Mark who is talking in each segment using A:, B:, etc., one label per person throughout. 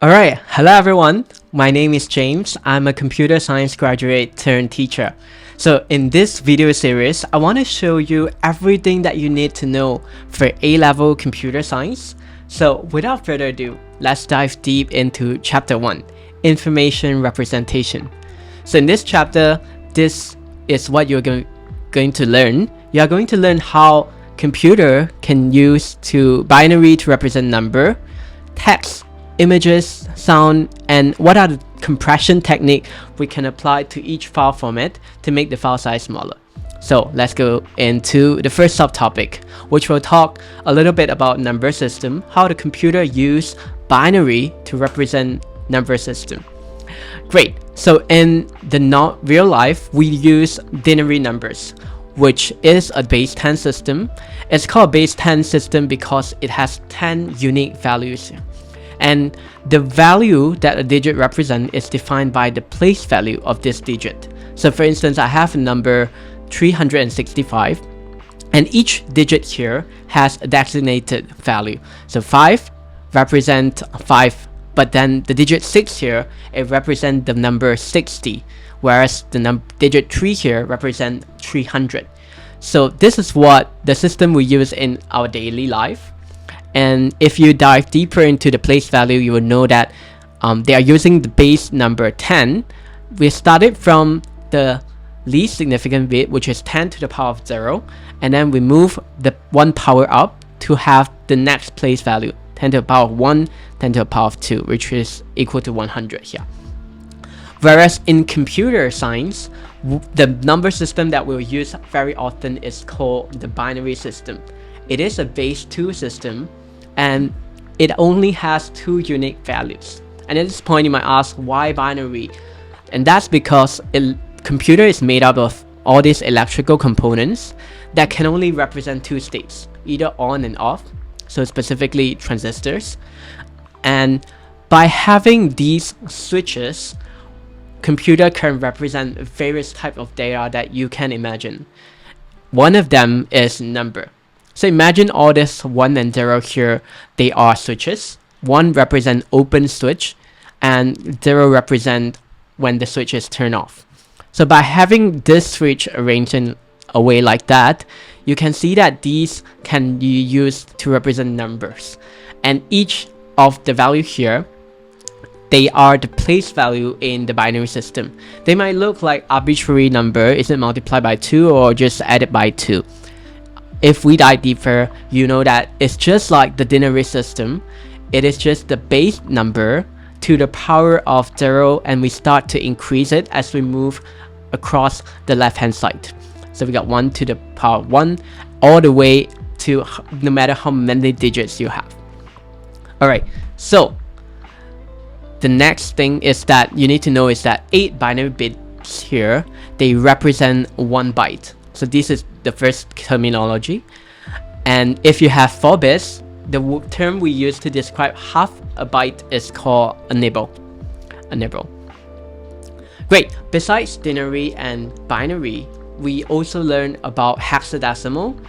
A: Alright, hello everyone. My name is James. I'm a computer science graduate turned teacher. So in this video series, I want to show you everything that you need to know for A-level computer science. So without further ado, let's dive deep into chapter 1, information representation. So in this chapter, this is what you're going to learn. You are going to learn how computer can use binary to represent number, text, images, sound, and what are the compression technique we can apply to each file format to make the file size smaller. So let's go into the first subtopic, which will talk a little bit about number system, how the computer use binary to represent number system. Great. So in the real life, we use Denary numbers, which is a base 10 system. It's called base 10 system because it has 10 unique values. And the value that a digit represents is defined by the place value of this digit. So for instance, I have a number 365, and each digit here has a designated value. So 5 represents 5, but then the digit 6 here, it represents the number 60, whereas the digit 3 here represents 300. So this is what the system we use in our daily life. And if you dive deeper into the place value, you will know that they are using the base number 10. We started from the least significant bit, which is 10 to the power of 0, and then we move the 1 power up to have the next place value, 10 to the power of 1, 10 to the power of 2, which is equal to 100 here. Whereas in computer science, the number system that we'll use very often is called the binary system. It is a base 2 system, and it only has 2 unique values. And at this point you might ask, why binary? And that's because a computer is made up of all these electrical components that can only represent 2 states, either on and off, so specifically transistors. And by having these switches, computer can represent various types of data that you can imagine. One of them is number. So imagine all this 1 and 0 here, they are switches. 1 represents open switch, and 0 represent when the switch is turned off. So by having this switch arranged in a way like that, you can see that these can be used to represent numbers. And each of the value here, they are the place value in the binary system. They might look like arbitrary number, is it multiplied by 2 or just added by 2? If we dive deeper, you know that it's just like the Denary system. It is just the base number to the power of 0, and we start to increase it as we move across the left hand side. So we got 1 to the power of 1 all the way to no matter how many digits you have. Alright, so the next thing is that you need to know is that 8 binary bits here, they represent 1 byte. So this is the first terminology. And if you have 4 bits, the term we use to describe half a byte is called a nibble. A nibble. Great. Besides Denary and binary, we also learn about hexadecimal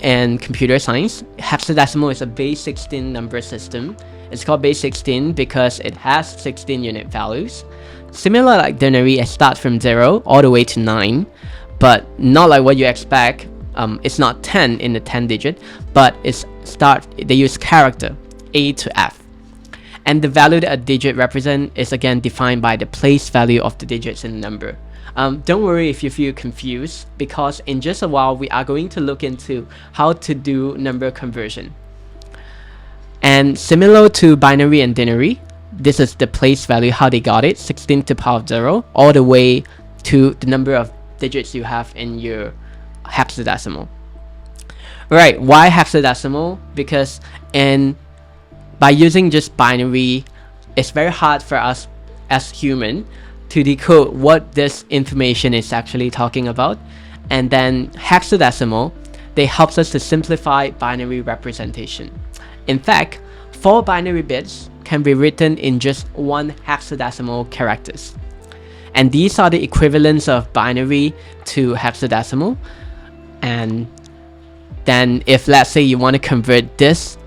A: and computer science. Hexadecimal is a base 16 number system. It's called base 16 because it has 16 unit values. Similar like Denary, it starts from 0 all the way to 9. But not like what you expect. It's not 10 in the 10 digit, but they use character A to F. And the value that a digit represents is again defined by the place value of the digits in the number. Don't worry if you feel confused, because in just a while we are going to look into how to do number conversion. And similar to binary and Denary, this is the place value, how they got it, 16 to the power of 0, all the way to the number of digits you have in your hexadecimal. Right, why hexadecimal? Because by using just binary, it's very hard for us as human to decode what this information is actually talking about. And then hexadecimal, they helps us to simplify binary representation. In fact, 4 binary bits can be written in just 1 hexadecimal characters. And these are the equivalents of binary to hexadecimal. And then if let's say you want to convert this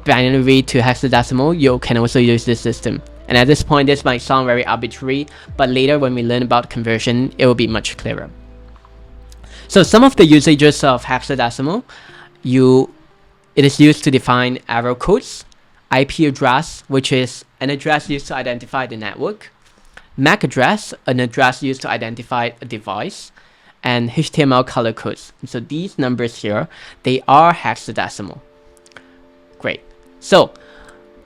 A: binary to hexadecimal, you can also use this system. And at this point, this might sound very arbitrary, but later when we learn about conversion, it will be much clearer. So some of the usages of hexadecimal, it is used to define error codes, IP address, which is an address used to identify the network, MAC address, an address used to identify a device, and HTML color codes. So these numbers here, they are hexadecimal. Great. So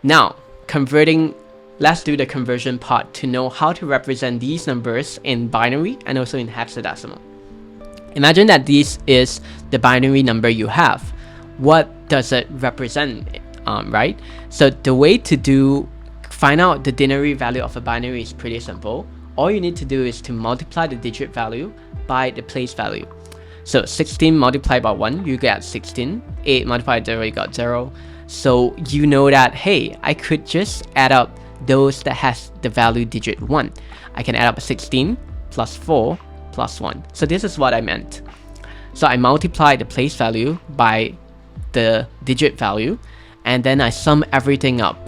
A: now let's do the conversion part to know how to represent these numbers in binary and also in hexadecimal. Imagine that this is the binary number you have. What does it represent, right? So the way to find out the Denary value of a binary is pretty simple. All you need to do is to multiply the digit value by the place value. So 16 multiplied by 1, you get 16. 8 multiplied by 0, you got 0. So you know that, hey, I could just add up those that has the value digit 1. I can add up 16 plus 4 plus 1. So this is what I meant. So I multiply the place value by the digit value, and then I sum everything up.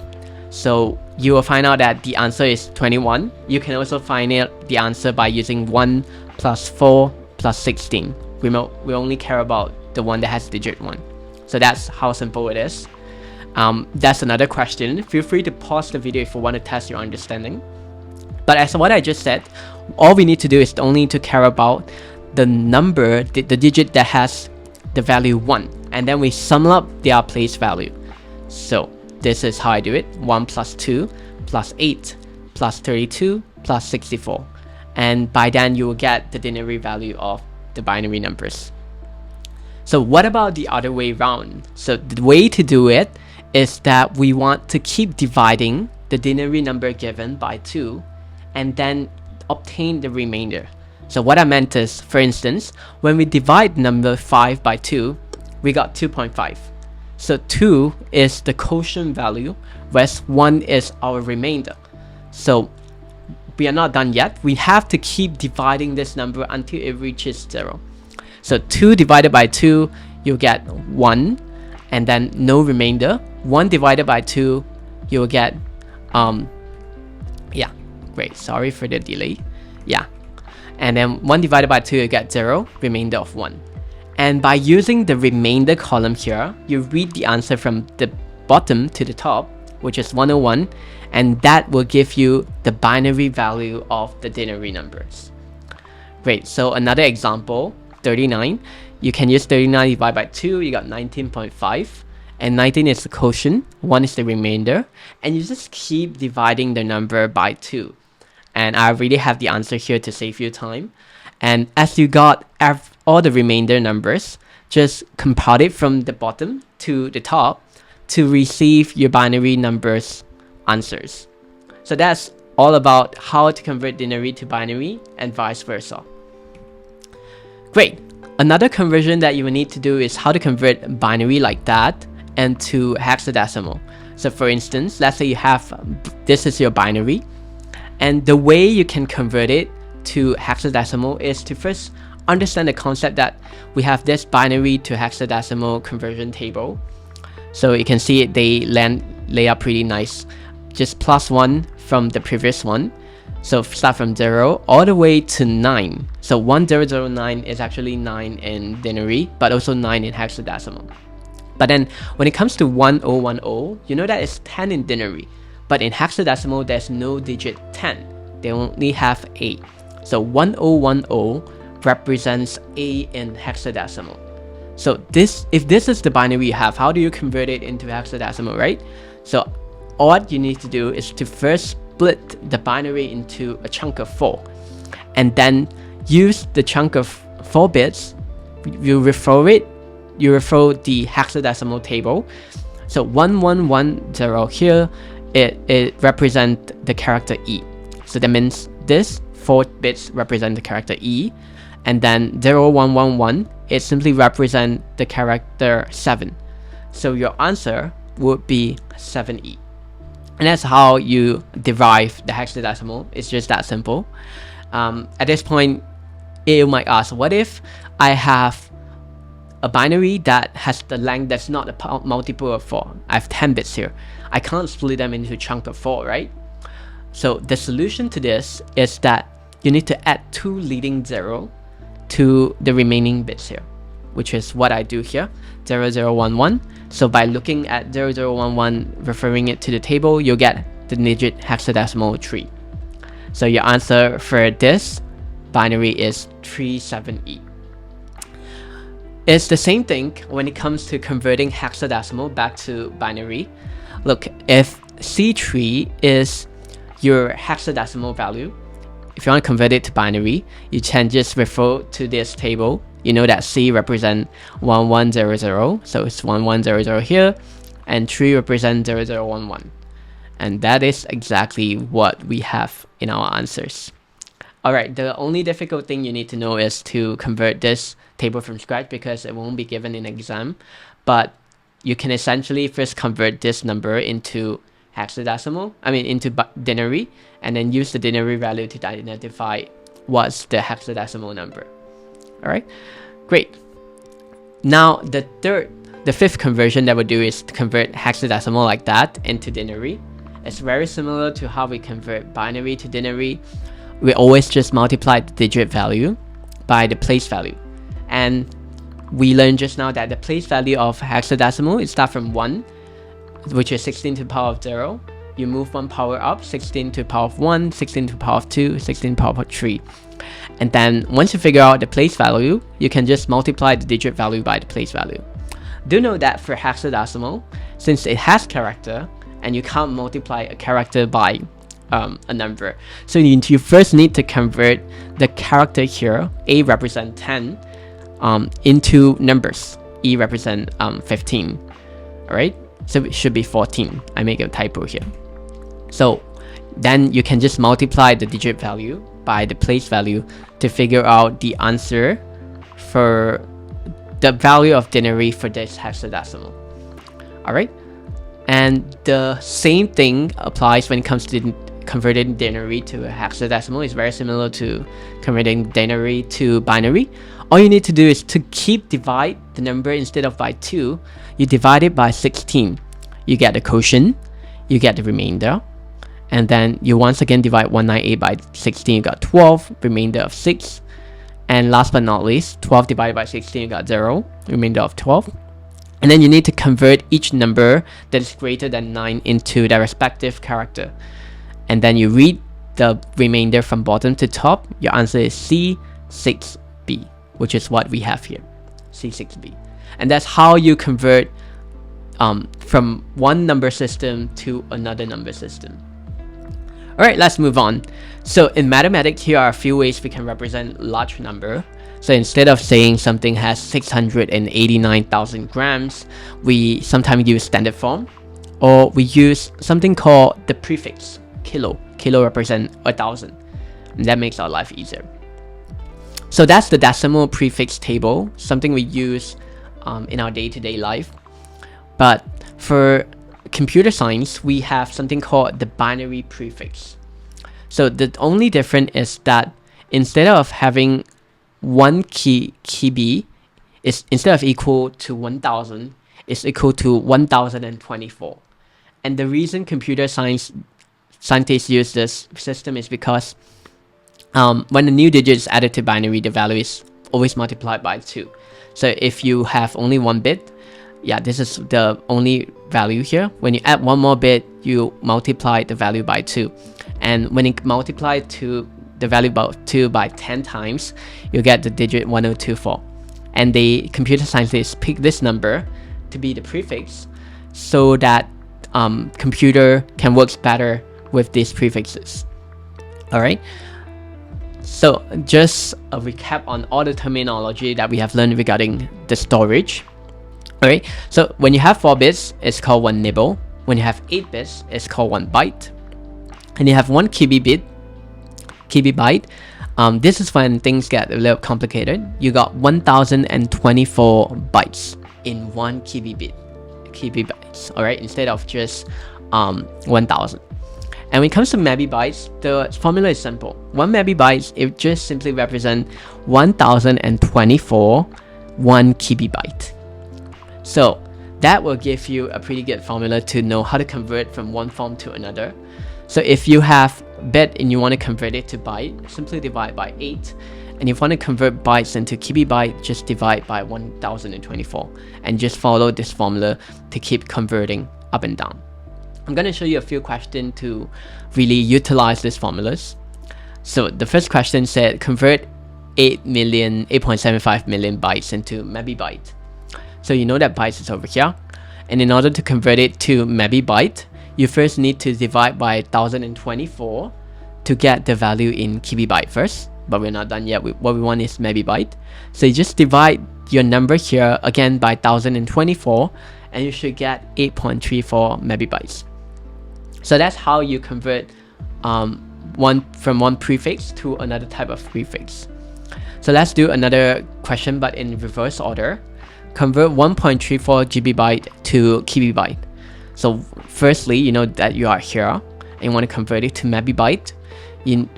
A: So you will find out that the answer is 21. You can also find the answer by using 1 plus 4 plus 16. We only care about the one that has digit 1. So that's how simple it is. That's another question. Feel free to pause the video if you want to test your understanding. But as what I just said, all we need to do is only to care about the number, the digit that has the value 1. And then we sum up their place value. So this is how I do it. 1 plus 2 plus 8 plus 32 plus 64. And by then you will get the Denary value of the binary numbers. So what about the other way around? So the way to do it is that we want to keep dividing the Denary number given by 2 and then obtain the remainder. So what I meant is, for instance, when we divide number 5 by 2, we got 2.5. So 2 is the quotient value, whereas 1 is our remainder. So we are not done yet. We have to keep dividing this number until it reaches 0. So 2 divided by 2, you get 1, and then no remainder. 1 divided by 2, you'll get, yeah, great, sorry for the delay. Yeah, and then 1 divided by 2, you get 0, remainder of 1. And by using the remainder column here, you read the answer from the bottom to the top, which is 101, and that will give you the binary value of the Denary numbers. Great, so another example, 39. You can use 39 divided by 2, you got 19.5. And 19 is the quotient, 1 is the remainder, and you just keep dividing the number by 2. And I already have the answer here to save you time. And as you got all the remainder numbers, just compile it from the bottom to the top to receive your binary numbers answers. So that's all about how to convert Denary to binary and vice versa. Great. Another conversion that you will need to do is how to convert binary like that and to hexadecimal. So for instance, let's say you have, this is your binary, and the way you can convert it to hexadecimal is to first understand the concept that we have this binary to hexadecimal conversion table. So you can see it, they lay out pretty nice, just plus 1 from the previous one. So start from 0 all the way to 9. So 1009 is actually 9 in Denary, but also 9 in hexadecimal. But then when it comes to 1010, you know that it's 10 in Denary, but in hexadecimal there's no digit 10. They only have 8. So 1010 represents A in hexadecimal. So if this is the binary you have, how do you convert it into hexadecimal, right? So all you need to do is to first split the binary into a chunk of 4, and then use the chunk of 4 bits. You refer the hexadecimal table. So 1110 here, it represents the character E. So that means this 4 bits represent the character E, and then 0111 it simply represents the character 7. So your answer would be 7E. And that's how you derive the hexadecimal. It's just that simple. At this point, you might ask, what if I have a binary that has the length that's not a multiple of 4. I have 10 bits here. I can't split them into chunks of 4, right? So the solution to this is that you need to add 2 leading 0 to the remaining bits here, which is what I do here, 0011. So by looking at 0011, referring it to the table, you'll get the digit hexadecimal 3. So your answer for this binary is 37E. It's the same thing when it comes to converting hexadecimal back to binary. Look, if C3 is your hexadecimal value, if you want to convert it to binary, you can just refer to this table. You know that C represents 1100, so it's 1100 here, and 3 represents 0011. And that is exactly what we have in our answers. Alright, the only difficult thing you need to know is to convert this table from scratch, because it won't be given in exam. But you can essentially first convert this number into hexadecimal, into denary, and then use the denary value to identify what's the hexadecimal number. Alright, great. Now the fifth conversion that we'll do is to convert hexadecimal like that into denary. It's very similar to how we convert binary to denary. We always just multiply the digit value by the place value. And we learned just now that the place value of hexadecimal is start from 1, which is 16 to the power of 0. You move 1 power up, 16 to the power of 1, 16 to the power of 2, 16 to the power of 3. And then once you figure out the place value, you can just multiply the digit value by the place value. Do know that for hexadecimal, since it has character, and you can't multiply a character by a number, so you first need to convert the character here, A represent 10, into numbers. E represent 15. Alright, so it should be 14. I make a typo here. So then you can just multiply the digit value by the place value to figure out the answer for the value of denary for this hexadecimal. Alright, and the same thing applies when it comes to converting denary to a hexadecimal. It's very similar to converting denary to binary. All you need to do is to divide the number. Instead of by 2, you divide it by 16. You get the quotient, you get the remainder, and then you once again divide 198 by 16, you got 12, remainder of 6. And last but not least, 12 divided by 16, you got 0, remainder of 12. And then you need to convert each number that is greater than 9 into their respective character. And then you read the remainder from bottom to top. Your answer is C6B, which is what we have here, C6B. And that's how you convert from one number system to another number system. Alright, let's move on. So in mathematics, here are a few ways we can represent large number. So instead of saying something has 689,000 grams, we sometimes use standard form, or we use something called the prefix, kilo. Kilo represents 1,000, and that makes our life easier. So that's the decimal prefix table, something we use in our day-to-day life. But for computer science, we have something called the binary prefix. So the only difference is that instead of having one key B, instead of equal to 1,000, it's equal to 1,024. And the reason computer scientists use this system is because when a new digit is added to binary, the value is always multiplied by 2. So if you have only one bit, this is the only value here. When you add one more bit, you multiply the value by 2. And when you multiply to the value by 2 by 10 times, you get the digit 1024. And the computer scientists pick this number to be the prefix so that computer can work better with these prefixes. Alright, so just a recap on all the terminology that we have learned regarding the storage. Alright, so when you have 4 bits, it's called 1 nibble. When you have 8 bits, it's called 1 byte. And you have 1 KB byte. This is when things get a little complicated. You got 1024 bytes in 1 KB bytes, alright, instead of just 1000. And when it comes to megabytes, the formula is simple. 1 megabyte, it just simply represents 1024 1 kibibyte. So that will give you a pretty good formula to know how to convert from one form to another. So if you have bit and you want to convert it to byte, simply divide by 8. And if you want to convert bytes into kibibyte, just divide by 1024 and just follow this formula to keep converting up and down. I'm going to show you a few questions to really utilize these formulas. So the first question said convert 8.75 million bytes into mebibyte. So you know that bytes is over here. And in order to convert it to mebibyte, you first need to divide by 1024 to get the value in kibibyte first. But we're not done yet. What we want is mebibyte. So you just divide your number here again by 1024 and you should get 8.34 mebibytes. So that's how you convert one prefix to another type of prefix. So let's do another question but in reverse order. Convert 1.34 GB to kibibyte. So firstly, you know that you are here and you want to convert it to mebibyte. You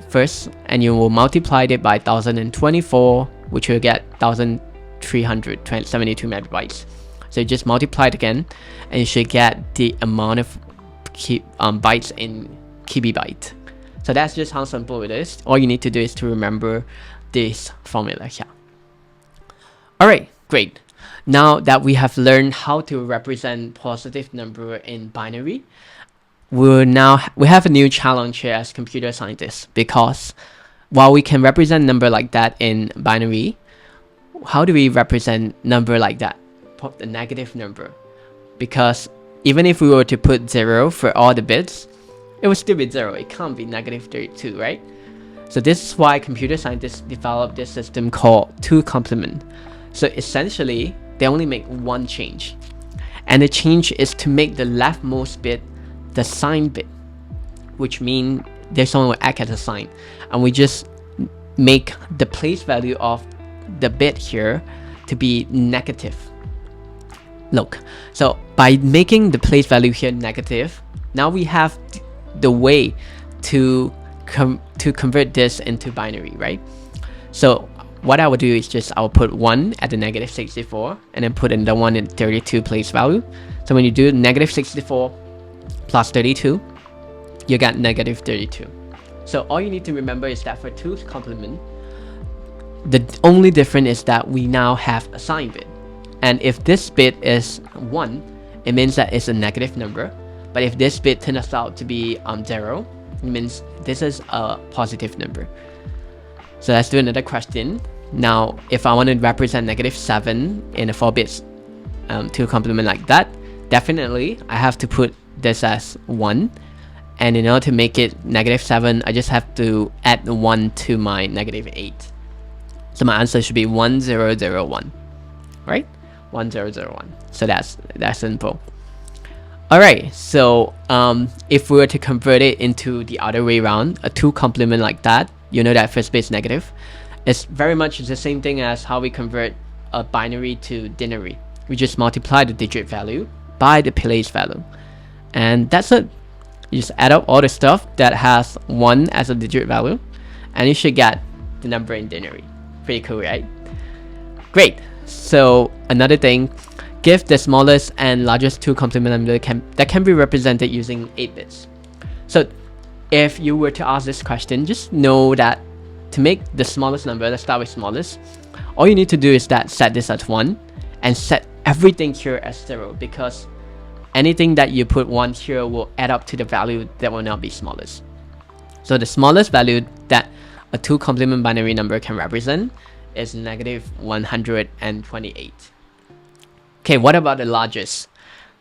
A: will multiply it by 1024, which will get 1372 megabytes. So you just multiply it again and you should get the amount of bytes in kibibyte. So that's just how simple it is. All you need to do is to remember this formula here. Alright, great. Now that we have learned how to represent positive number in binary, we have a new challenge here as computer scientists, because while we can represent number like that in binary, how do we represent number like that, the negative number? Because even if we were to put 0 for all the bits, it would still be 0. It can't be negative 32, right? So this is why computer scientists developed this system called two complement. So essentially, they only make one change. And the change is to make the leftmost bit the sign bit, which means there's someone will act as a sign. And we just make the place value of the bit here to be negative. Look, so by making the place value here negative, now we have the way to convert this into binary, right? So what I would do is just I'll put 1 at the negative 64 and then put another one in 32 place value. So when you do negative 64 plus 32, you get negative 32. So all you need to remember is that for 2's complement, the only difference is that we now have a sign bit. And if this bit is 1, it means that it's a negative number. But if this bit turns out to be 0, it means this is a positive number. So let's do another question. Now, if I want to represent negative 7 in a 4 bits 2 complement like that, definitely I have to put this as 1. And in order to make it negative 7, I just have to add 1 to my negative 8. So my answer should be 1001, right? 1001. So that's simple. Alright, so if we were to convert it into the other way around, a 2 complement like that, you know that first bit is negative. It's very much the same thing as how we convert a binary to denary. We just multiply the digit value by the place value. And that's it. You just add up all the stuff that has 1 as a digit value, and you should get the number in denary. Pretty cool, right? Great. So another thing, give the smallest and largest 2 complement number that can be represented using 8 bits. So if you were to ask this question, just know that to make the smallest number, let's start with smallest, all you need to do is that set this as 1 and set everything here as 0, because anything that you put 1 here will add up to the value that will now be smallest. So the smallest value that a 2 complement binary number can represent is negative 128. Okay, what about the largest?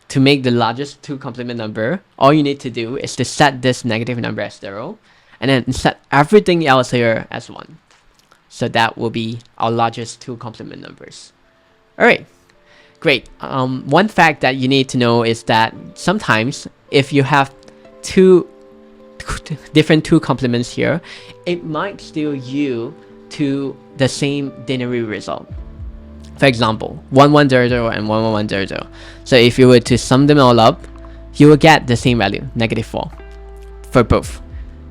A: To make the largest 2 complement number, all you need to do is to set this negative number as 0 and then set everything else here as 1. So that will be our largest 2 complement numbers. Alright, great. One fact that you need to know is that sometimes if you have different 2 complements here, it might still yield to the same denary result. For example, 1100 and 11100. So if you were to sum them all up, you will get the same value, negative 4, for both.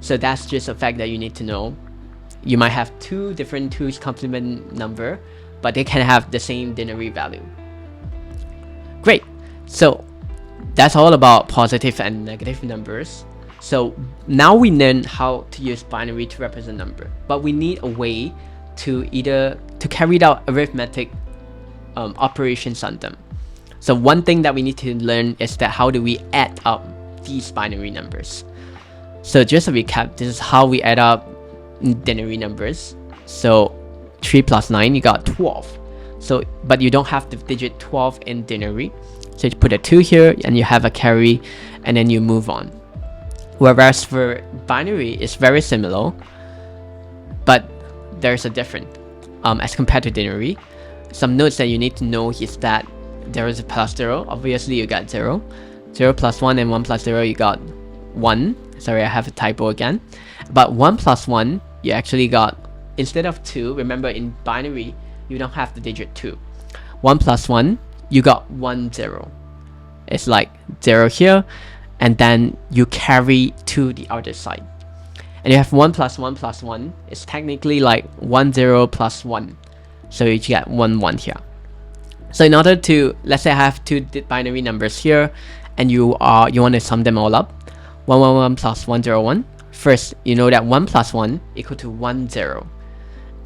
A: So that's just a fact that you need to know. You might have 2 different 2's complement number, but they can have the same Denary value. Great. So that's all about positive and negative numbers. So now we learn how to use binary to represent number, but we need a way to carry out arithmetic operations on them. So one thing that we need to learn is that how do we add up these binary numbers. So just a recap, this is how we add up Denary numbers. So 3 plus 9, you got 12. So but you don't have the digit 12 in Denary. So you put a 2 here and you have a carry, and then you move on. Whereas for binary, it's very similar, but there's a difference as compared to Denary. Some notes that you need to know is that there is a plus 0. Obviously, you got 0. 0 plus 1 and 1 plus 0, you got 1. Sorry, I have a typo again. But 1 plus 1, you actually got, instead of 2, remember in binary, you don't have the digit 2. 1 plus 1, you got 1, 0. It's like 0 here, and then you carry to the other side. And you have 1 plus 1 plus 1. It's technically like 1, 0 plus 1. So you get 1, 1 here. So in order to, let's say I have two binary numbers here, and you want to sum them all up. 1, 1, 1 plus 1, 0, 1. First, you know that 1 plus 1 equal to 1, 0.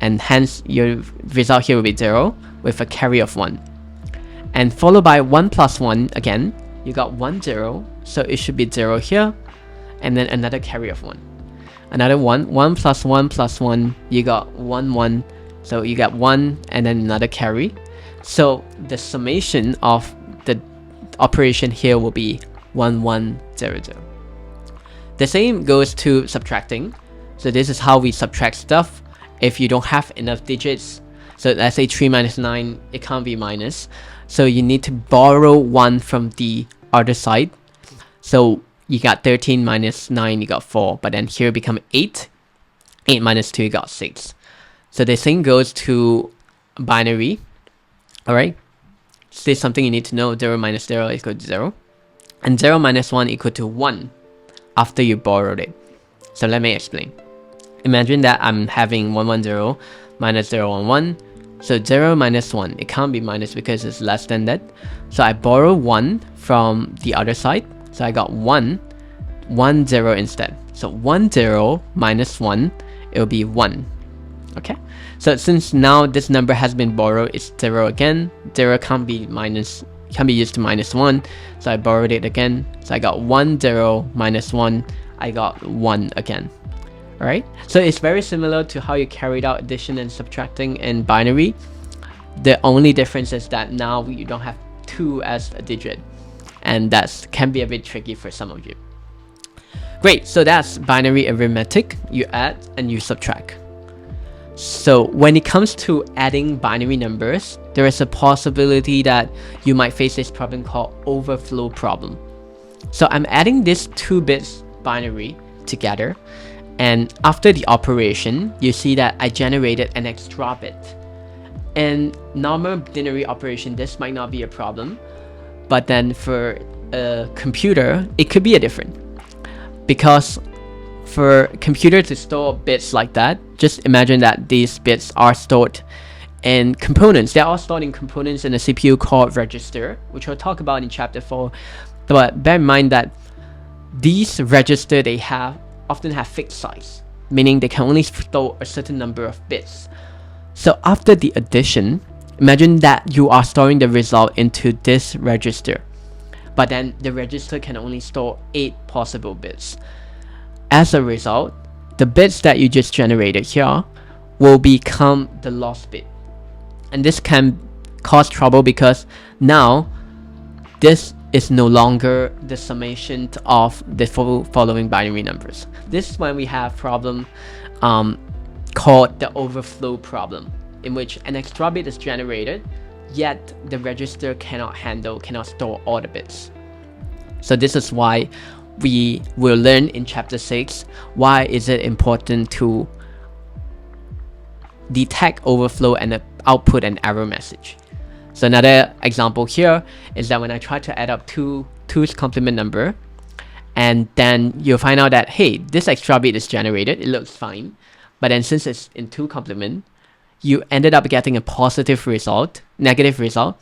A: And hence, your result here will be 0 with a carry of 1. And followed by 1 plus 1 again, you got 1, 0. So it should be 0 here, and then another carry of 1. Another 1, 1 plus 1 plus 1, you got 1, 1. So you got 1 and then another carry. So the summation of the operation here will be 1, 1, 0, 0. The same goes to subtracting. So this is how we subtract stuff if you don't have enough digits. So let's say 3 minus 9, it can't be minus. So you need to borrow 1 from the other side. So you got 13 minus 9, you got 4. But then here become 8. 8 minus 2, you got 6. So the same goes to binary. Alright. So this is something you need to know. 0 minus 0 equal to 0. And 0 minus 1 equal to 1 after you borrowed it. So let me explain. Imagine that I'm having 1, 1, 0 minus 0, 1, 1. So 0 minus 1, it can't be minus because it's less than that. So I borrow 1 from the other side. So I got 1, 1, 0 instead. So 1, 0 minus 1, it will be 1. Okay. So since now this number has been borrowed, it's 0 again. 0 can't be used to minus 1. So I borrowed it again. So I got 1, 0 minus 1. I got 1 again. Alright, so it's very similar to how you carried out addition and subtracting in binary. The only difference is that now you don't have 2 as a digit, and that can be a bit tricky for some of you. Great, so that's binary arithmetic. You add and you subtract. So when it comes to adding binary numbers, there is a possibility that you might face this problem called overflow problem. So I'm adding these 2 bits binary together. And after the operation, you see that I generated an extra bit. In normal Denary operation, this might not be a problem. But then for a computer, it could be a different. Because for a computer to store bits like that, just imagine that these bits are stored in components. They're all stored in components in a CPU called register, which we'll talk about in chapter 4. But bear in mind that these register they often have fixed size, meaning they can only store a certain number of bits. So after the addition, imagine that you are storing the result into this register, but then the register can only store 8 possible bits. As a result, the bits that you just generated here will become the lost bit. And this can cause trouble because now this is no longer the summation of the following binary numbers. This is when we have problem called the overflow problem, in which an extra bit is generated, yet the register cannot store all the bits. So this is why we will learn in chapter 6 why is it important to detect overflow and output an error message. So another example here is that when I try to add up 2's complement number, and then you'll find out that, hey, this extra bit is generated, it looks fine, but then since it's in 2 complement, you ended up getting a negative result,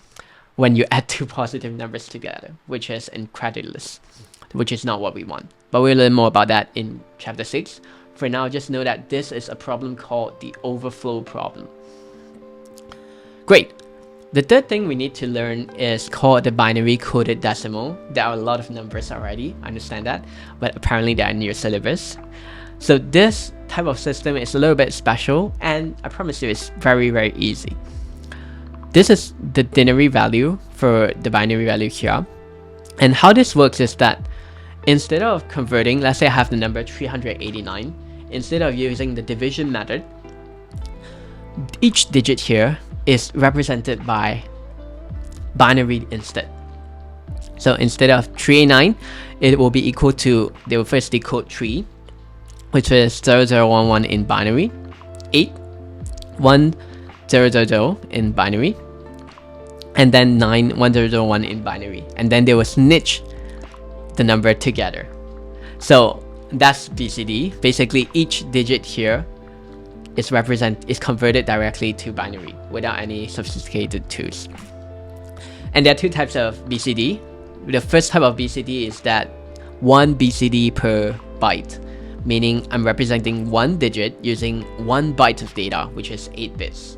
A: when you add two positive numbers together, which is incredulous, which is not what we want. But we'll learn more about that in chapter 6. For now, just know that this is a problem called the overflow problem. Great. The third thing we need to learn is called the binary coded decimal. There are a lot of numbers already, I understand that, but apparently they are in your syllabus. So this type of system is a little bit special, and I promise you it's very, very easy. This is the Denary value for the binary value here. And how this works is that instead of converting, let's say I have the number 389, instead of using the division method, each digit here is represented by binary instead. So instead of 389, it will be equal to, they will first decode 3, which is 0011 in binary, 8, 1, 000 in binary, and then 9, 1001 in binary, and then they will snitch the number together. So that's BCD. Basically, each digit here is converted directly to binary without any sophisticated tools. And there are two types of BCD. The first type of BCD is that one BCD per byte, meaning I'm representing one digit using 1 byte of data, which is 8 bits.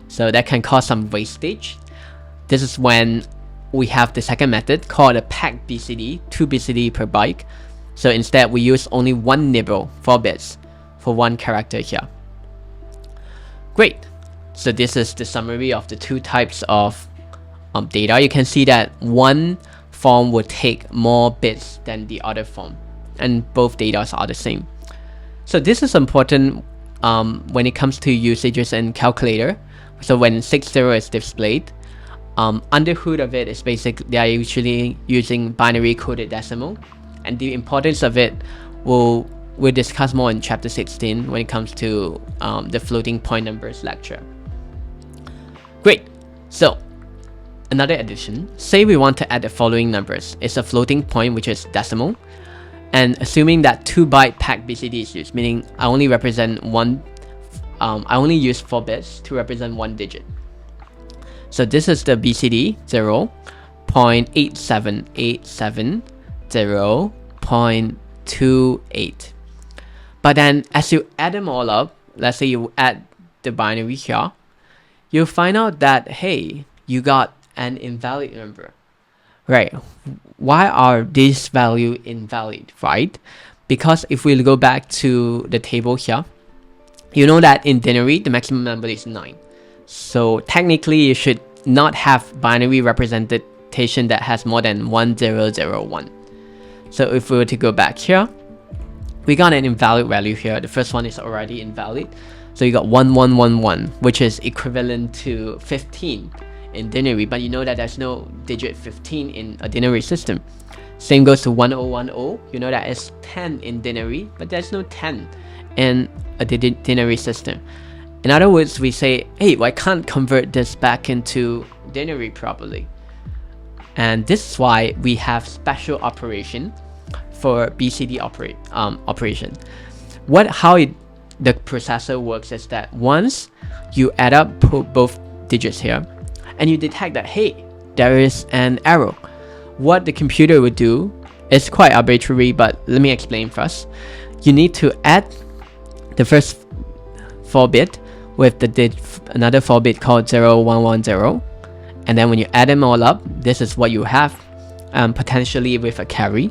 A: So that can cause some wastage. This is when we have the second method called a packed BCD, 2 BCD per byte. So instead we use only one nibble, 4 bits, for one character here. Great. So this is the summary of the two types of data. You can see that one form will take more bits than the other form, and both data are the same. So this is important when it comes to usages in calculator. So when 60 is displayed, under hood of it is basically they are usually using binary coded decimal, and the importance of it we'll discuss more in chapter 16 when it comes to the floating point numbers lecture. Great. So another addition, say we want to add the following numbers. It's a floating point, which is decimal, and assuming that 2 byte packed BCD is used, meaning I only represent one, I only use 4 bits to represent one digit. So this is the BCD 0.8787.28. But then as you add them all up, let's say you add the binary here, you'll find out that, hey, you got an invalid number. Right. Why are these values invalid, right? Because if we go back to the table here, you know that in Denary, the maximum number is 9. So technically, you should not have binary representation that has more than 1001. So if we were to go back here, we got an invalid value here. The first one is already invalid. So you got 1111, which is equivalent to 15 in Denary. But you know that there's no digit 15 in a Denary system. Same goes to 1010. You know that it's 10 in Denary, but there's no 10 in a Denary system. In other words, we say, hey, I can't convert this back into Denary properly. And this is why we have special operation for BCD operation. How the processor works is that once you add up both digits here, and you detect that, hey, there is an error, what the computer would do is quite arbitrary, but let me explain first. You need to add the first 4-bit with another 4-bit called 0110, and then when you add them all up, this is what you have, potentially with a carry.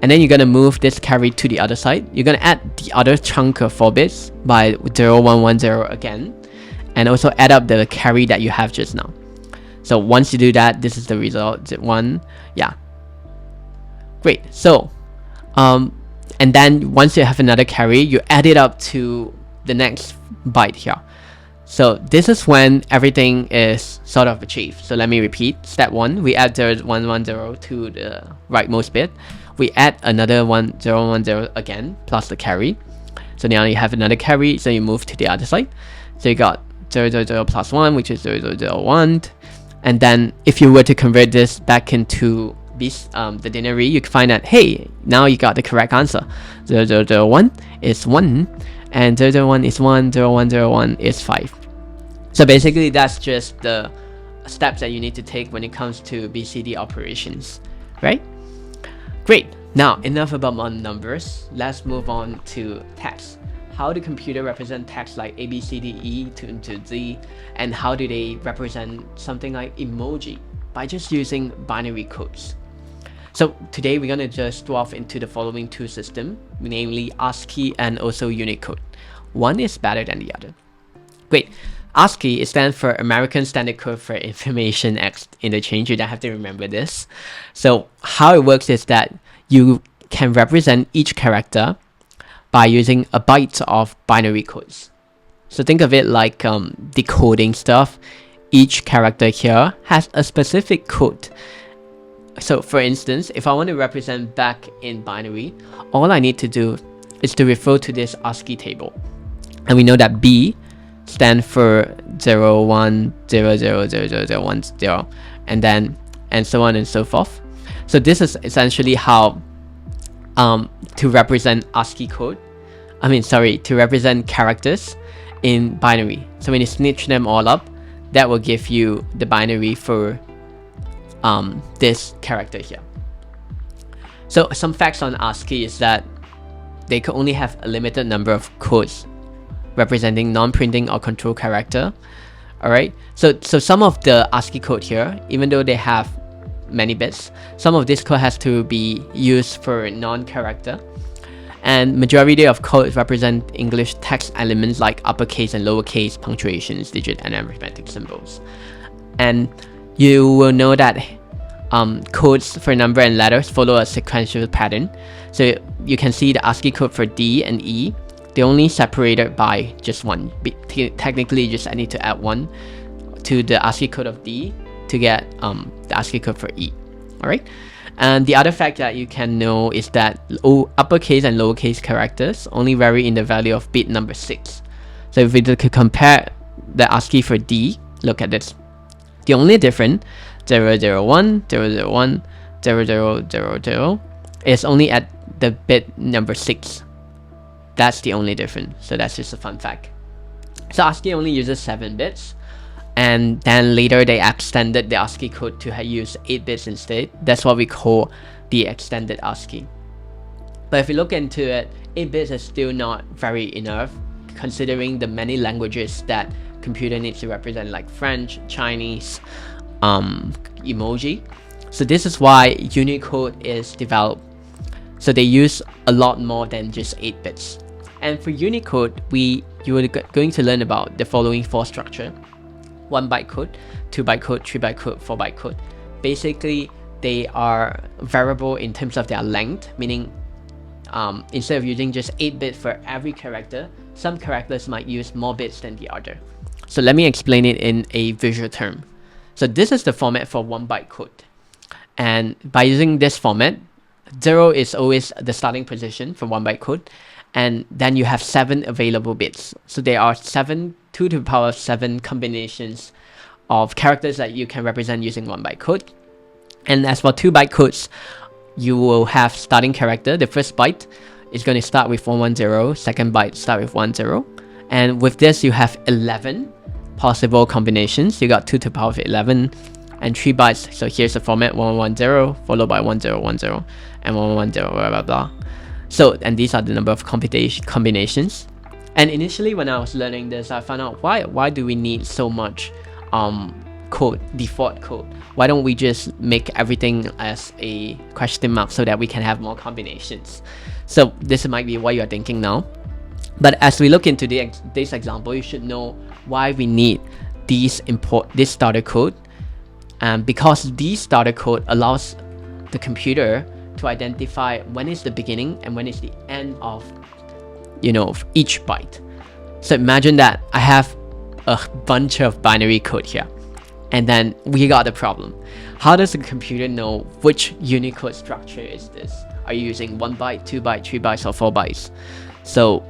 A: And then you're gonna move this carry to the other side. You're gonna add the other chunk of 4 bits by 0110 again, and also add up the carry that you have just now. So once you do that, this is the result. Yeah. Great. So, and then once you have another carry, you add it up to the next byte here. So this is when everything is sort of achieved. So let me repeat. Step 1, we add 0110 to the rightmost bit. We add another 1010 again, plus the carry. So now you have another carry, so you move to the other side. So you got 000 plus 1, which is 0001. And then if you were to convert this back into the Denary, you can find that, hey, now you got the correct answer. 0001 is 1, and 001 is 1, 0101 is 5. So basically that's just the steps that you need to take when it comes to BCD operations, right? Great. Now enough about numbers. Let's move on to text. How do computer represent text like A, B, C, D, E to Z, and how do they represent something like emoji by just using binary codes? So today we're going to just delve into the following two systems, namely ASCII and also Unicode. One is better than the other. Great. ASCII stands for American Standard Code for Information Interchange. You don't have to remember this. So how it works is that you can represent each character by using a byte of binary codes. So think of it like decoding stuff. Each character here has a specific code. So for instance, if I want to represent back in binary, all I need to do is to refer to this ASCII table. And we know that B stands for 0, 1, 0, 0, 0, 0, 0, 1, 0, and so on and so forth. So this is essentially how to represent ASCII code. To represent characters in binary. So when you snitch them all up, that will give you the binary for this character here. So some facts on ASCII is that they could only have a limited number of codes representing non-printing or control character. Alright, so some of the ASCII code here, even though they have many bits, some of this code has to be used for non-character, and majority of code represent English text elements like uppercase and lowercase, punctuations, digit, and arithmetic symbols. And you will know that codes for number and letters follow a sequential pattern. So you can see the ASCII code for D and E, they're only separated by just one. Technically, I need to add 1 to the ASCII code of D to get the ASCII code for E. Alright? And the other fact that you can know is that uppercase and lowercase characters only vary in the value of bit number 6. So if we could compare the ASCII for D, look at this. The only difference, 001, 001, 0000, is only at the bit number 6. That's the only difference. So that's just a fun fact. So ASCII only uses 7 bits. And then later they extended the ASCII code to use 8 bits instead. That's what we call the extended ASCII. But if you look into it, 8 bits is still not very enough, considering the many languages that computer needs to represent, like French, Chinese, emoji. So this is why Unicode is developed. So they use a lot more than just 8 bits. And for Unicode, you are going to learn about the following 4 structure. 1 byte code, 2 byte code, 3 byte code, 4 byte code. Basically, they are variable in terms of their length, meaning instead of using just 8 bits for every character, some characters might use more bits than the other. So let me explain it in a visual term. So this is the format for 1 byte code. And by using this format, 0 is always the starting position for 1 byte code. And then you have 7 available bits. So there are 2 to the power of 7 combinations of characters that you can represent using 1 byte code. And as for 2 byte codes, you will have starting character. The first byte is going to start with 110, second byte start with 10. And with this, you have 11 possible combinations. You got 2 to the power of 11 and 3 bytes. So here's the format: 1110 followed by 1010 and 1110, blah blah blah. So, and these are the number of combinations. And initially when I was learning this, I found out why do we need so much code, default code? Why don't we just make everything as a question mark so that we can have more combinations? So this might be what you're thinking now. But as we look into this example, you should know why we need this starter code. Because this starter code allows the computer to identify when is the beginning and when is the end of each byte. So imagine that I have a bunch of binary code here, and then we got the problem. How does the computer know which Unicode structure is this? Are you using 1 byte, 2 byte, 3 bytes, or 4 bytes? So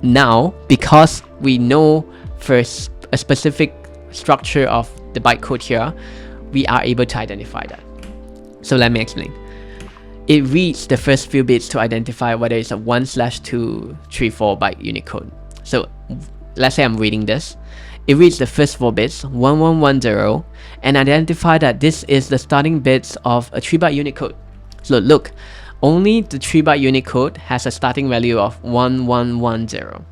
A: now, because we know for a specific structure of the byte code here, we are able to identify that. So let me explain. It reads the first few bits to identify whether it's a 1/2, 3, 4 byte Unicode. So let's say I'm reading this. It reads the first 4 bits, 1110, and identify that this is the starting bits of a 3-byte Unicode. So look, only the 3-byte Unicode has a starting value of 1110.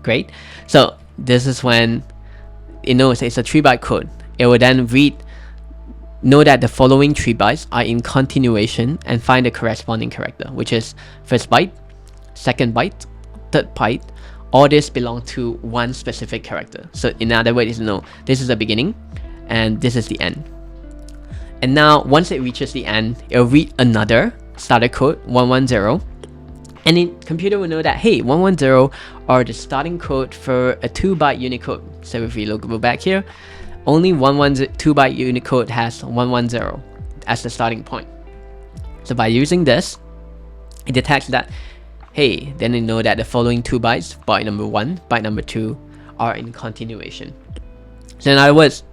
A: Great. So this is when it knows it's a 3-byte code. It will then know that the following 3 bytes are in continuation and find the corresponding character, which is first byte, second byte, third byte. All this belong to one specific character. So in other words, this is the beginning and this is the end. And now once it reaches the end, it'll read another starter code 110, and the computer will know that, hey, 110 are the starting code for a 2-byte Unicode. So if we go back here, only 2-byte Unicode has 110 as the starting point. So by using this, it detects that, hey, then they know that the following 2 bytes, byte number 1, byte number 2, are in continuation. So in other words,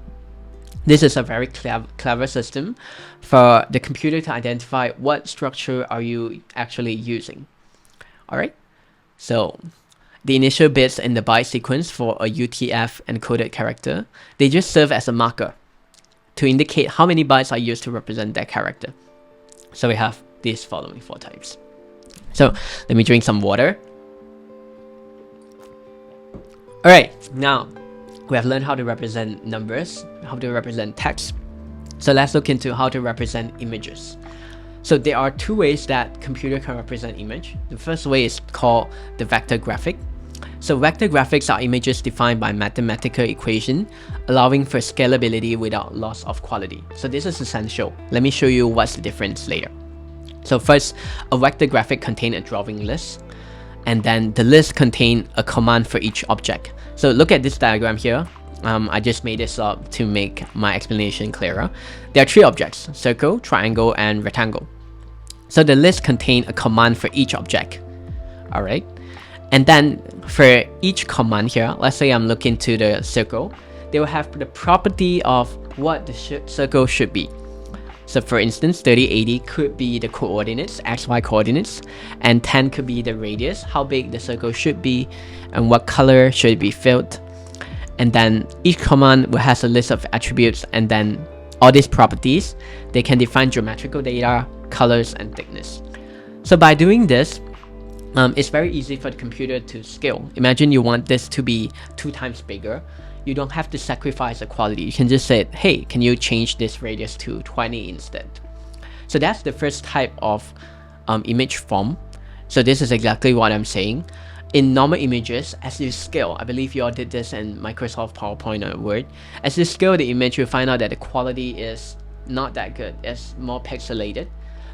A: this is a very clever system for the computer to identify what structure are you actually using. Alright, so the initial bits in the byte sequence for a UTF encoded character, they just serve as a marker to indicate how many bytes are used to represent that character. So we have these following 4 types. So let me drink some water. Alright, now we have learned how to represent numbers, how to represent text. So let's look into how to represent images. So there are 2 ways that computer can represent image. The first way is called the vector graphic. So vector graphics are images defined by mathematical equation, allowing for scalability without loss of quality. So this is essential. Let me show you what's the difference later. So first, a vector graphic contains a drawing list, and then the list contains a command for each object. So look at this diagram here. I just made this up to make my explanation clearer. There are 3 objects: circle, triangle, and rectangle. So the list contains a command for each object. Alright, and then for each command here, let's say I'm looking to the circle, they will have the property of what the circle should be. So for instance, 30, 80 could be the coordinates, xy coordinates, and 10 could be the radius, how big the circle should be, and what color should be filled. And then each command will have a list of attributes, and then all these properties, they can define geometrical data, colors, and thickness. So by doing this, it's very easy for the computer to scale. Imagine you want this to be 2 times bigger. You don't have to sacrifice the quality. You can just say, hey, can you change this radius to 20 instead? So that's the first type of image form. So this is exactly what I'm saying. In normal images, as you scale, I believe you all did this in Microsoft PowerPoint or Word, as you scale the image, you'll find out that the quality is not that good. It's more pixelated.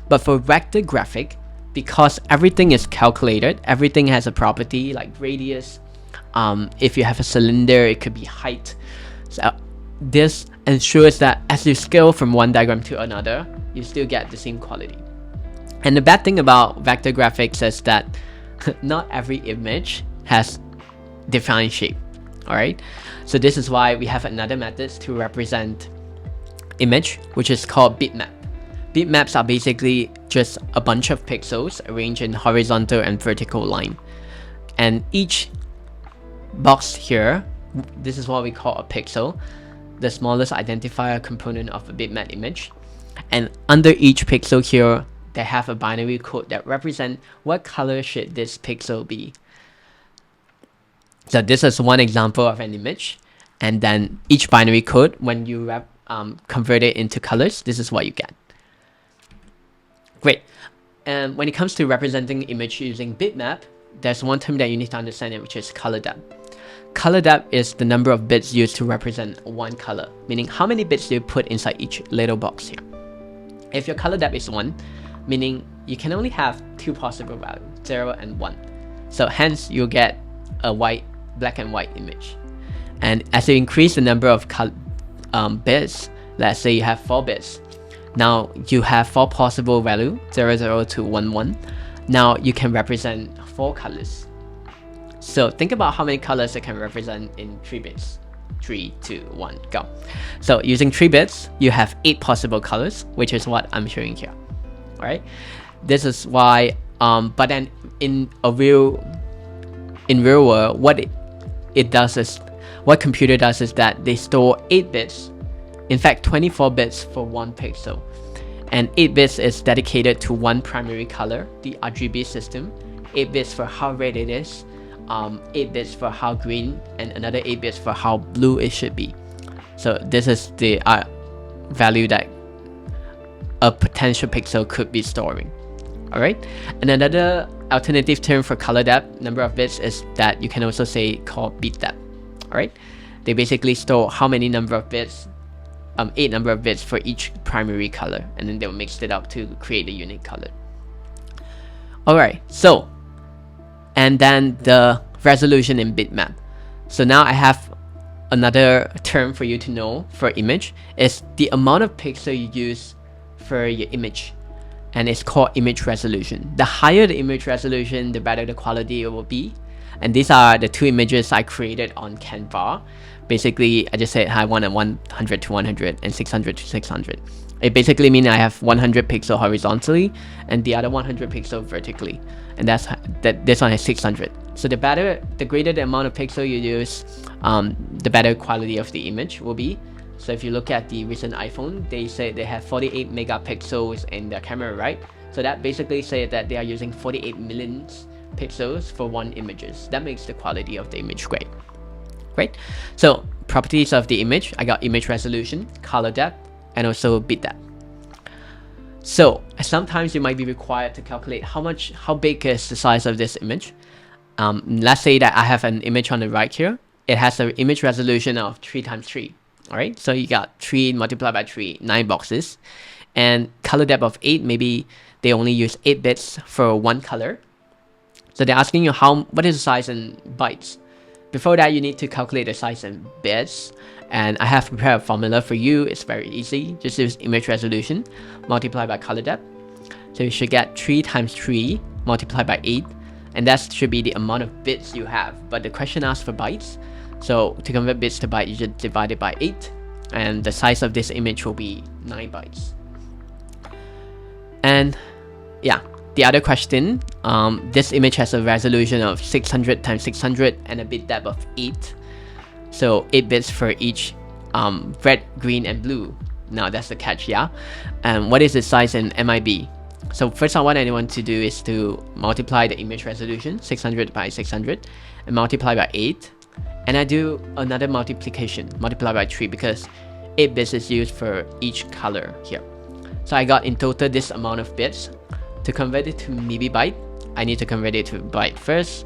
A: But for vector graphic, because everything is calculated, everything has a property like radius. If you have a cylinder, it could be height. So this ensures that as you scale from one diagram to another, you still get the same quality. And the bad thing about vector graphics is that not every image has defined shape. Alright, so this is why we have another method to represent image, which is called bitmap. Bitmaps are basically just a bunch of pixels arranged in horizontal and vertical line. And each box here, this is what we call a pixel, the smallest identifier component of a bitmap image. And under each pixel here, they have a binary code that represents what color should this pixel be. So this is one example of an image. And then each binary code, when you convert it into colors, this is what you get. Great. And when it comes to representing image using bitmap, there's one term that you need to understand, which is color depth. Color depth is the number of bits used to represent one color, meaning how many bits do you put inside each little box here. If your color depth is 1, meaning you can only have 2 possible values, 0 and 1. So hence you'll get a black and white image. And as you increase the number of bits, let's say you have 4 bits. Now you have 4 possible values, 00 to 11. Now you can represent 4 colors. So think about how many colors it can represent in 3 bits. 3, 2, 1, go. So using 3 bits, you have 8 possible colors, which is what I'm showing here. Alright, this is why, but then in a real in real world, what computer does is that they store 8 bits, in fact 24 bits for one pixel, and 8 bits is dedicated to one primary color, the RGB system, 8 bits for how red it is, 8 bits for how green, and another 8 bits for how blue it should be. So this is the value that a potential pixel could be storing. Alright, and another alternative term for color depth, number of bits, is that you can also say called bit depth. Alright, they basically store how many number of bits, 8 number of bits for each primary color, and then they'll mix it up to create a unique color. Alright, so, and then the resolution in bitmap. So now I have another term for you to know for image, is the amount of pixel you use for your image, and it's called image resolution. The higher the image resolution, the better the quality it will be. And these are the 2 images I created on Canva. Basically, I just said I want a 100 to 100 and 600 to 600. It basically means I have 100 pixel horizontally and the other 100 pixel vertically, and this one has 600. So the greater the amount of pixel you use, the better quality of the image will be. So if you look at the recent iPhone, they say they have 48 megapixels in their camera, right? So that basically says that they are using 48 million pixels for one images. That makes the quality of the image great. Great. So properties of the image, I got image resolution, color depth, and also bit depth. So sometimes you might be required to calculate how big is the size of this image. Let's say that I have an image on the right here. It has an image resolution of 3 times 3. Alright, so you got 3 multiplied by 3, 9 boxes. And color depth of 8, maybe they only use 8 bits for one color. So they're asking you what is the size in bytes. Before that, you need to calculate the size in bits. And I have prepared a formula for you. It's very easy. Just use image resolution multiplied by color depth. So you should get 3 times 3 multiplied by 8. And that should be the amount of bits you have. But the question asks for bytes. So to convert bits to byte, you should divide it by 8. And the size of this image will be 9 bytes. And yeah, the other question, this image has a resolution of 600 times 600 and a bit depth of 8. So 8 bits for each red, green, and blue. Now that's the catch, yeah? And what is the size in MIB? So first what I want to do is to multiply the image resolution, 600 by 600, and multiply by 8. And I do another multiplication, multiply by 3, because 8 bits is used for each color here. So I got in total this amount of bits. To convert it to MIB byte, I need to convert it to byte first,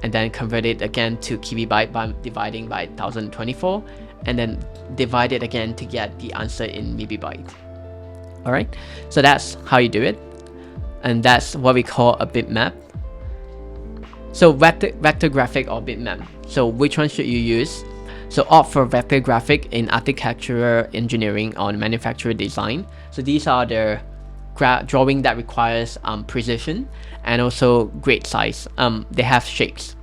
A: and then convert it again to KB byte by dividing by 1024, and then divide it again to get the answer in MIB byte. Alright, so that's how you do it, and that's what we call a bitmap. So vector graphic or bitmap. So which one should you use? So opt for vector graphic in architectural engineering or manufacturing design. So these are the drawing that requires precision and also great size. They have shapes.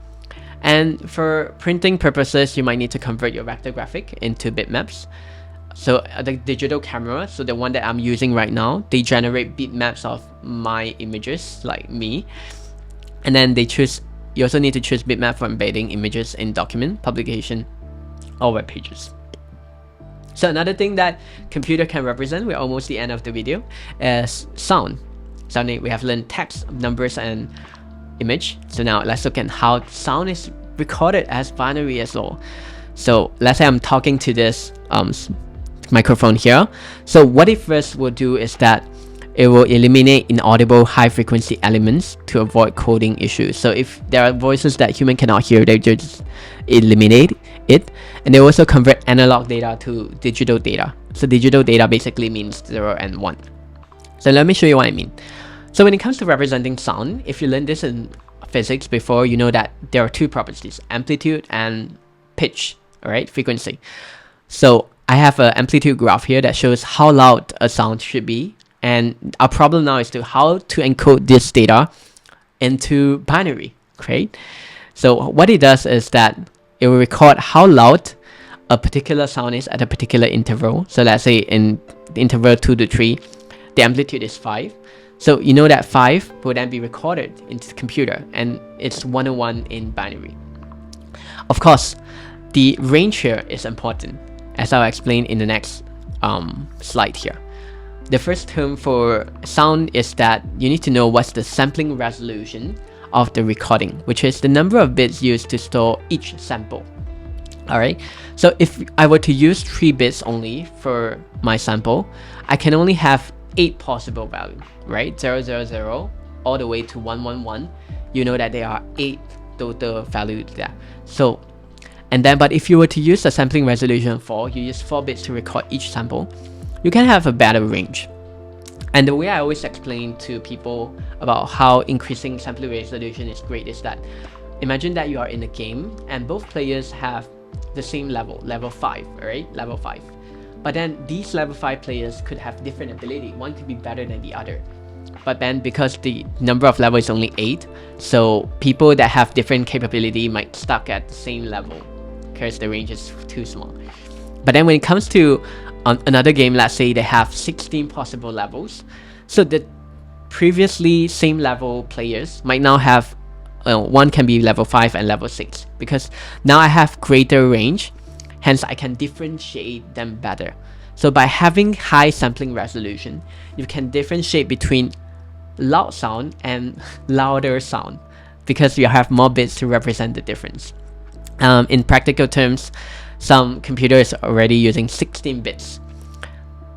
A: And for printing purposes, you might need to convert your vector graphic into bitmaps. So the digital camera, so the one that I'm using right now, they generate bitmaps of my images, like me. And then you also need to choose bitmap for embedding images in document, publication, or web pages. So another thing that computer can represent, we're almost the end of the video, is sound. So we have learned text, numbers, and image. So now let's look at how sound is recorded as binary as well. So let's say I'm talking to this microphone here. So what it first will do is that it will eliminate inaudible high frequency elements to avoid coding issues. So if there are voices that human cannot hear, they just eliminate it. And they also convert analog data to digital data. So digital data basically means 0 and 1. So let me show you what I mean. So when it comes to representing sound, if you learned this in physics before, you know that there are 2 properties, amplitude and pitch, alright, frequency. So I have an amplitude graph here that shows how loud a sound should be. And our problem now is how to encode this data into binary, right? So what it does is that it will record how loud a particular sound is at a particular interval. So let's say in the interval 2 to 3, the amplitude is 5. So you know that 5 will then be recorded into the computer, and it's 101 in binary. Of course, the range here is important, as I'll explain in the next slide here. The first term for sound is that you need to know what's the sampling resolution of the recording, which is the number of bits used to store each sample. Alright, so if I were to use 3 bits only for my sample, I can only have 8 possible values, right? 000 all the way to 111. You know that there are 8 total values there. So, and then, but if you were to use the sampling resolution 4, you use 4 bits to record each sample, you can have a better range. And the way I always explain to people about how increasing sampling resolution is great is that imagine that you are in a game and both players have the same level 5, right? Level 5. But then these level 5 players could have different ability. One could be better than the other. But then because the number of levels is only 8, so people that have different capability might stuck at the same level because the range is too small. But then when it comes to another game, let's say they have 16 possible levels, so the previously same level players might now have one can be level 5 and level 6, because now I have greater range, hence I can differentiate them better. So by having high sampling resolution, you can differentiate between loud sound and louder sound, because you have more bits to represent the difference. In practical terms, some computers are already using 16 bits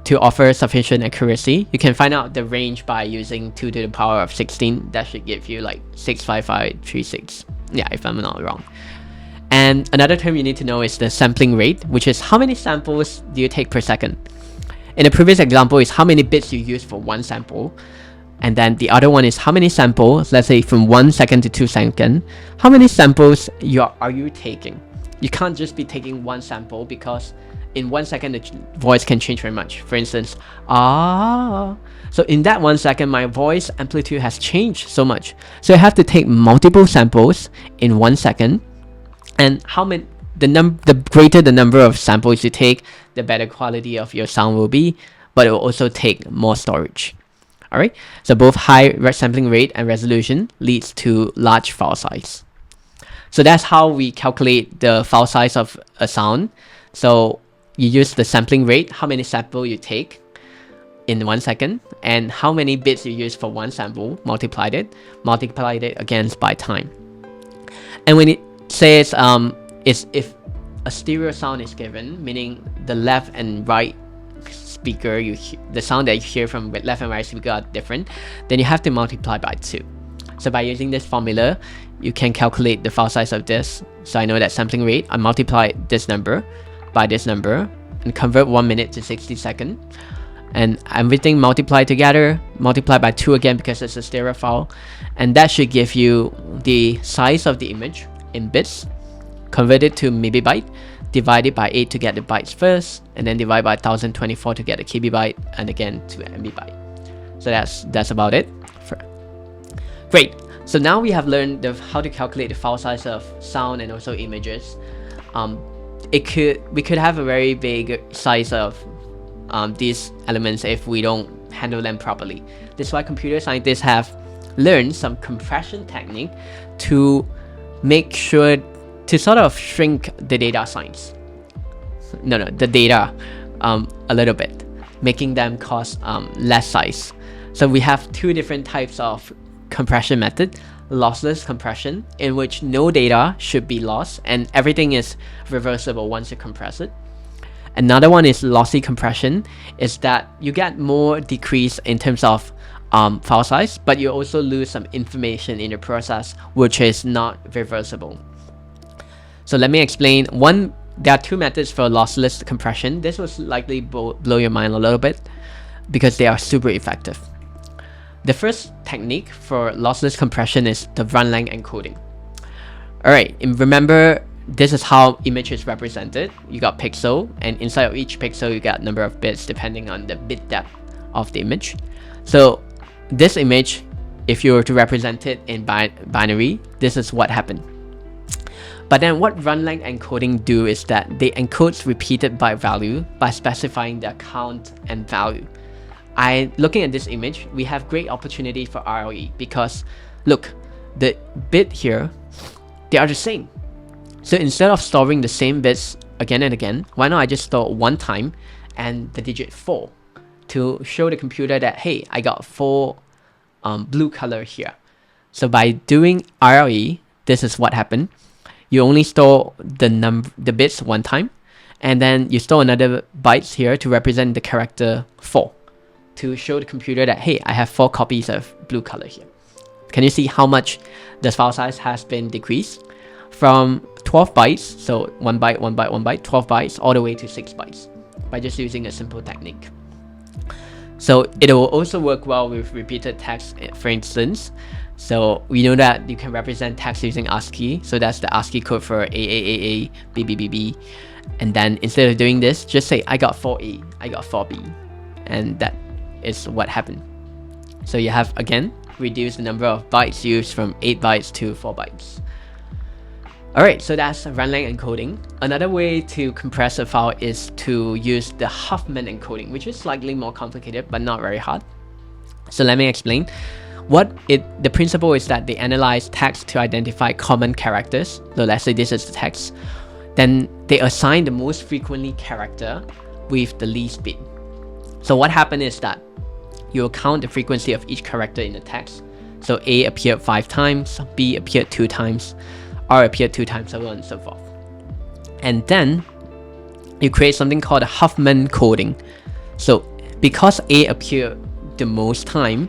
A: to offer sufficient accuracy. You can find out the range by using 2 to the power of 16. That should give you like 65536. Yeah, if I'm not wrong. And another term you need to know is the sampling rate, which is how many samples do you take per second. In the previous example is how many bits you use for one sample. And then the other one is how many samples, let's say from 1 second to 2 seconds, how many samples are you taking? You can't just be taking one sample, because in 1 second the voice can change very much. For instance, so in that 1 second my voice amplitude has changed so much, so I have to take multiple samples in 1 second. And the greater the number of samples you take, the better quality of your sound will be, but it will also take more storage. Alright, so both high sampling rate and resolution leads to large file size. So that's how we calculate the file size of a sound. So you use the sampling rate, how many samples you take in 1 second, and how many bits you use for one sample, multiplied it against by time. And when it says if a stereo sound is given, meaning the left and right speaker, the sound that you hear from left and right speaker are different, then you have to multiply by 2. So by using this formula, you can calculate the file size of this. So I know that sampling rate, I multiply this number by this number and convert 1 minute to 60 seconds. And everything multiplied together, multiply by 2 again because it's a stereo file. And that should give you the size of the image in bits, convert it to megabyte, divide it by 8 to get the bytes first, and then divide by 1024 to get the kbyte, and again to MB. So that's about it. Great. So now we have learned how to calculate the file size of sound and also images. We could have a very big size of these elements if we don't handle them properly. This is why computer scientists have learned some compression technique to make sure to sort of shrink the data size. The data a little bit, making them cost less size. So we have 2 different types of compression method. Lossless compression, in which no data should be lost and everything is reversible once you compress it. Another one is lossy compression, is that you get more decrease in terms of file size, but you also lose some information in the process, which is not reversible. So let me explain. There are 2 methods for lossless compression. This will likely blow your mind a little bit because they are super effective. The first technique for lossless compression is the run length encoding. Alright, remember this is how image is represented. You got pixel, and inside of each pixel you got number of bits depending on the bit depth of the image. So this image, if you were to represent it in binary, this is what happened. But then what run length encoding do is that they encode repeated byte value by specifying the count and value. looking at this image, we have great opportunity for RLE because look, the bit here, they are the same. So instead of storing the same bits again and again, why not I just store one time and the digit 4 to show the computer that, hey, I got 4 blue color here. So by doing RLE, this is what happened. You only store the bits one time, and then you store another bytes here to represent the character 4 to show the computer that, hey, I have 4 copies of blue color here. Can you see how much the file size has been decreased from 12 bytes, so 1 byte, 1 byte, 1 byte, 12 bytes, all the way to 6 bytes by just using a simple technique. So it will also work well with repeated text, for instance. So we know that you can represent text using ASCII. So that's the ASCII code for AAAA, BBBB. And then instead of doing this, just say, I got 4A, I got 4B. And that is what happened. So you have, again, reduced the number of bytes used from 8 bytes to 4 bytes. Alright, so that's run length encoding. Another way to compress a file is to use the Huffman encoding, which is slightly more complicated but not very hard. So let me explain. The principle is that they analyze text to identify common characters. So let's say this is the text. Then they assign the most frequently character with the least bit. So what happened is that you will count the frequency of each character in the text. So A appeared 5 times, B appeared 2 times, R appeared 2 times, so on and so forth. And then you create something called a Huffman coding. So because A appeared the most time,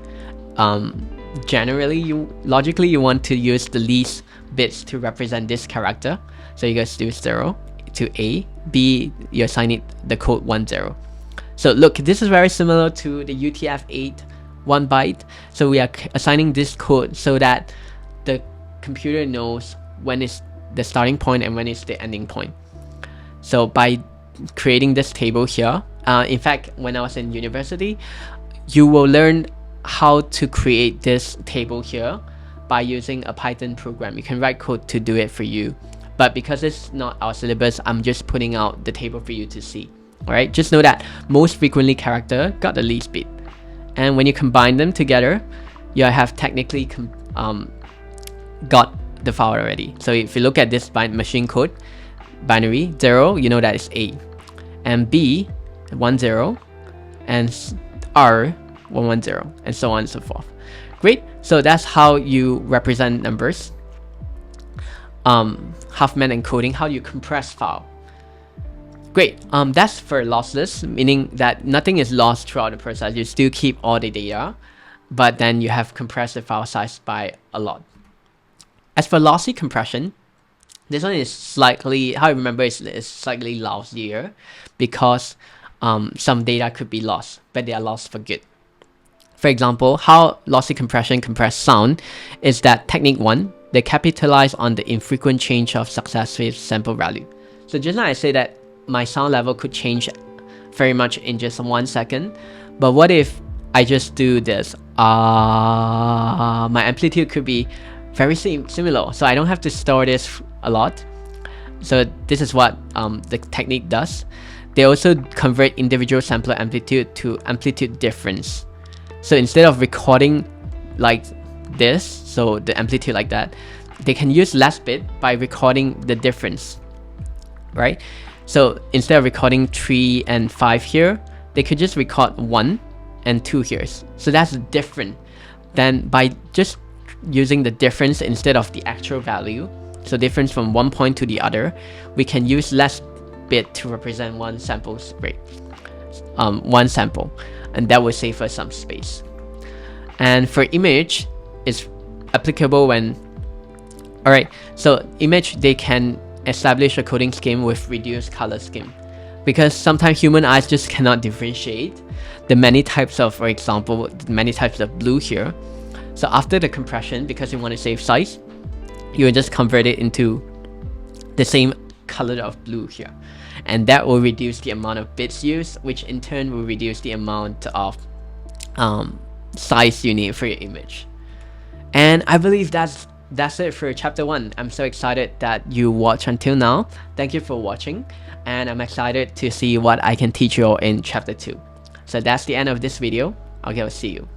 A: generally logically you want to use the least bits to represent this character. So you guys do 0 to A, B, you assign it the code 10. So look, this is very similar to the UTF-8 1 byte. So we are assigning this code so that the computer knows when is the starting point and when is the ending point. So by creating this table here, in fact, when I was in university, you will learn how to create this table here by using a Python program. You can write code to do it for you. But because it's not our syllabus, I'm just putting out the table for you to see. Alright, just know that most frequently character got the least bit. And when you combine them together, you have technically got the file already. So if you look at this machine code, binary 0, you know that is A. And B, 10, and R, 110, and so on and so forth. Great, so that's how you represent numbers. Huffman encoding, how you compress file. Great, that's for lossless, meaning that nothing is lost throughout the process. You still keep all the data, but then you have compressed the file size by a lot. As for lossy compression, this one is slightly, how I remember is slightly lousier because some data could be lost, but they are lost for good. For example, how lossy compression compress sound is that technique 1, they capitalize on the infrequent change of successive sample value. So just now I say that my sound level could change very much in just 1 second, but what if I just do this? My amplitude could be very similar, so I don't have to store this a lot. So this is what the technique does. They also convert individual sampler amplitude to amplitude difference. So instead of recording like this, so the amplitude like that, they can use less bit by recording the difference, right? So instead of recording 3 and 5 here, they could just record 1 and 2 here. So that's different. Then by just using the difference instead of the actual value, so difference from one point to the other, we can use less bit to represent one sample rate, one sample, and that will save us some space. And for image, it's applicable when, alright, so image, they can establish a coding scheme with reduced color scheme, because sometimes human eyes just cannot differentiate the many types of, for example, many types of blue here. So after the compression, because you want to save size, you will just convert it into the same color of blue here, and that will reduce the amount of bits used, which in turn will reduce the amount of size you need for your image. And I believe that's it for chapter 1. I'm so excited that you watched until now. Thank you for watching, and I'm excited to see what I can teach you all in chapter 2. So that's the end of this video. Okay, I'll see you.